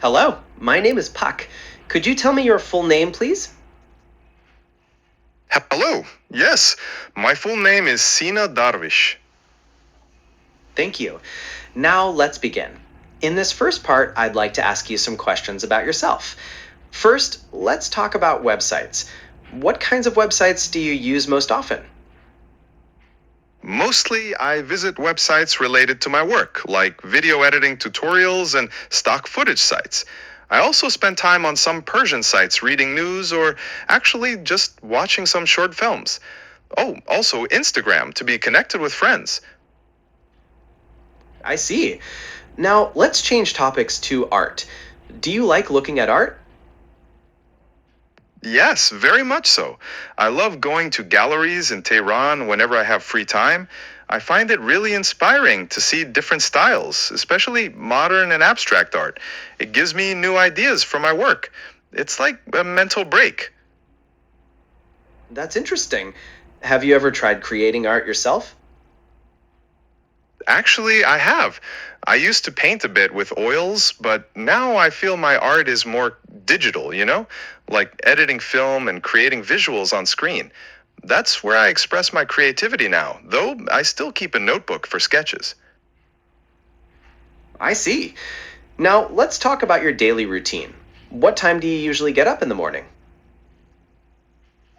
Hello, my name is Puck. Could you tell me your full name, please? Hello. Yes, my full name is Sina Darvish. Thank you. Now let's begin. In this first part, I'd like to ask you some questions about yourself. First, let's talk about websites. What kinds of websites do you use most often? Mostly, I visit websites related to my work, like video editing tutorials and stock footage sites. I also spend time on some Persian sites reading news or actually just watching some short films. Oh, also Instagram to be connected with friends. I see. Now let's change topics to art. Do you like looking at art? Yes, very much so. I love going to galleries in Tehran whenever I have free time. I find it really inspiring to see different styles, especially modern and abstract art. It gives me new ideas for my work. It's like a mental break. That's interesting. Have you ever tried creating art yourself? Actually, I have. I used to paint a bit with oils, but now I feel my art is more digital, like editing film and creating visuals on screen. That's where I express my creativity now, though I still keep a notebook for sketches. I see. Now let's talk about your daily routine. What time do you usually get up in the morning?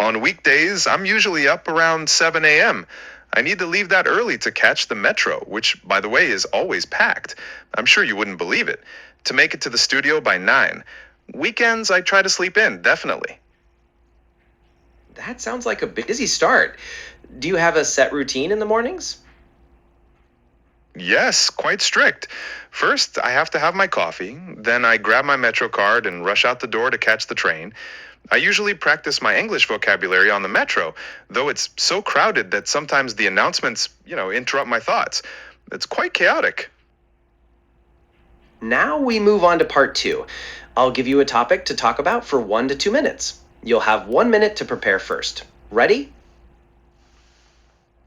On weekdays, I'm usually up around 7 a.m. I need to leave that early to catch the metro, which, by the way, is always packed. I'm sure you wouldn't believe it. To make it to the studio by 9. Weekends, I try to sleep in, definitely. That sounds like a busy start. Do you have a set routine in the mornings? Yes, quite strict. First, I have to have my coffee, then I grab my Metro card and rush out the door to catch the train. I usually practice my English vocabulary on the Metro, though it's so crowded that sometimes the announcements, interrupt my thoughts. It's quite chaotic. Now we move on to part two. I'll give you a topic to talk about for 1 to 2 minutes. You'll have 1 minute to prepare first. Ready?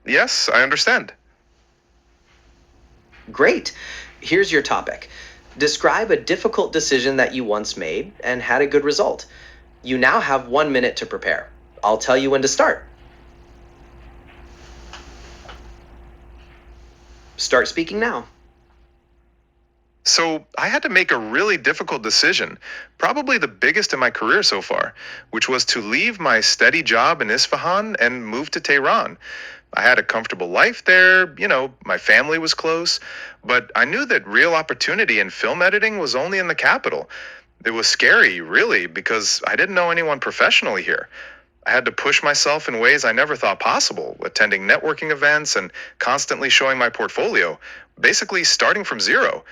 Yes, I understand. Great. Here's your topic. Describe a difficult decision that you once made and had a good result. You now have 1 minute to prepare. I'll tell you when to start. Start speaking now. So, I had to make a really difficult decision, probably the biggest in my career so far, which was to leave my steady job in Isfahan and move to Tehran. I had a comfortable life there, my family was close, but I knew that real opportunity in film editing was only in the capital. It was scary, really, because I didn't know anyone professionally here. I had to push myself in ways I never thought possible, attending networking events and constantly showing my portfolio, basically starting from zero.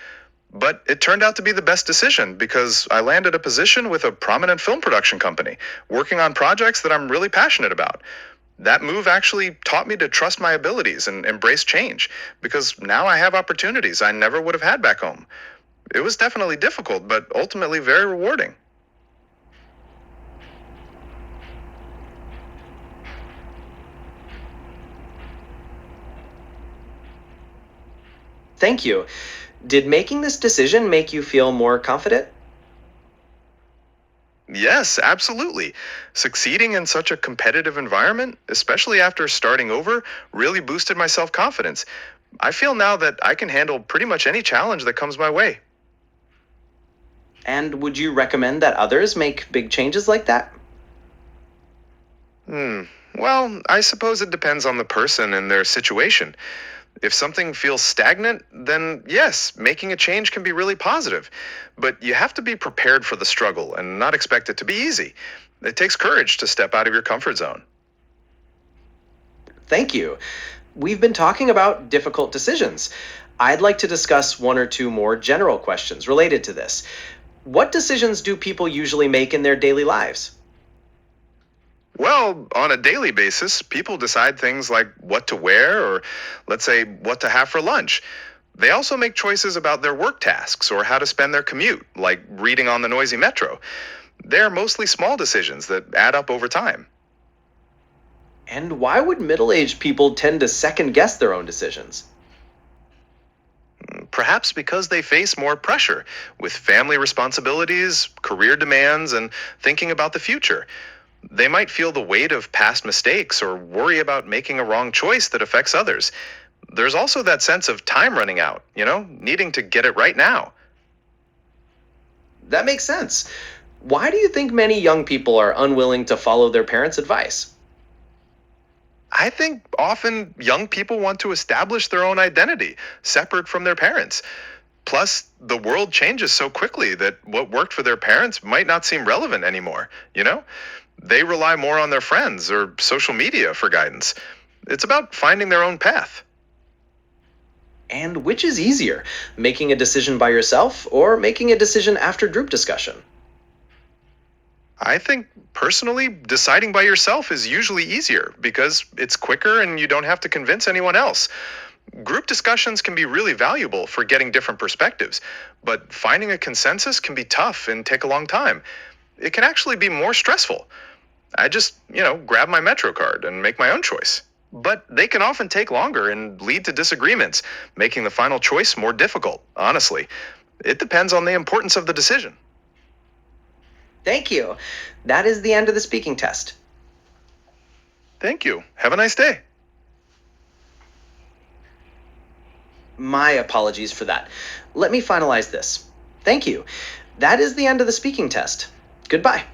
But it turned out to be the best decision because I landed a position with a prominent film production company, working on projects that I'm really passionate about. That move actually taught me to trust my abilities and embrace change because now I have opportunities I never would have had back home. It was definitely difficult, but ultimately very rewarding. Thank you. Did making this decision make you feel more confident? Yes, absolutely. Succeeding in such a competitive environment, especially after starting over, really boosted my self confidence. I feel now that I can handle pretty much any challenge that comes my way. And would you recommend that others make big changes like that? Hmm. Well, I suppose it depends on the person and their situation. If something feels stagnant, then yes, making a change can be really positive. But you have to be prepared for the struggle and not expect it to be easy. It takes courage to step out of your comfort zone. Thank you. We've been talking about difficult decisions. I'd like to discuss 1 or 2 more general questions related to this. What decisions do people usually make in their daily lives? Well, on a daily basis, people decide things like what to wear or, let's say, what to have for lunch. They also make choices about their work tasks or how to spend their commute, like reading on the noisy metro. They're mostly small decisions that add up over time. And why would middle aged people tend to second guess their own decisions? perhaps because they face more pressure with family responsibilities, career demands, and thinking about the future. They might feel the weight of past mistakes or worry about making a wrong choice that affects others. There's also that sense of time running out, needing to get it right now. That makes sense. Why do you think many young people are unwilling to follow their parents' advice? I think often young people want to establish their own identity, separate from their parents. Plus, the world changes so quickly that what worked for their parents might not seem relevant anymore. They rely more on their friends or social media for guidance. It's about finding their own path. And which is easier, making a decision by yourself or making a decision after group discussion? I think personally, deciding by yourself is usually easier because it's quicker and you don't have to convince anyone else. Group discussions can be really valuable for getting different perspectives, but finding a consensus can be tough and take a long time. It can actually be more stressful. I just grab my Metro card and make my own choice. But they can often take longer and lead to disagreements, making the final choice more difficult, honestly. It depends on the importance of the decision. Thank you. That is the end of the speaking test. Thank you. Have a nice day. My apologies for that. Let me finalize this. Thank you. That is the end of the speaking test. Goodbye.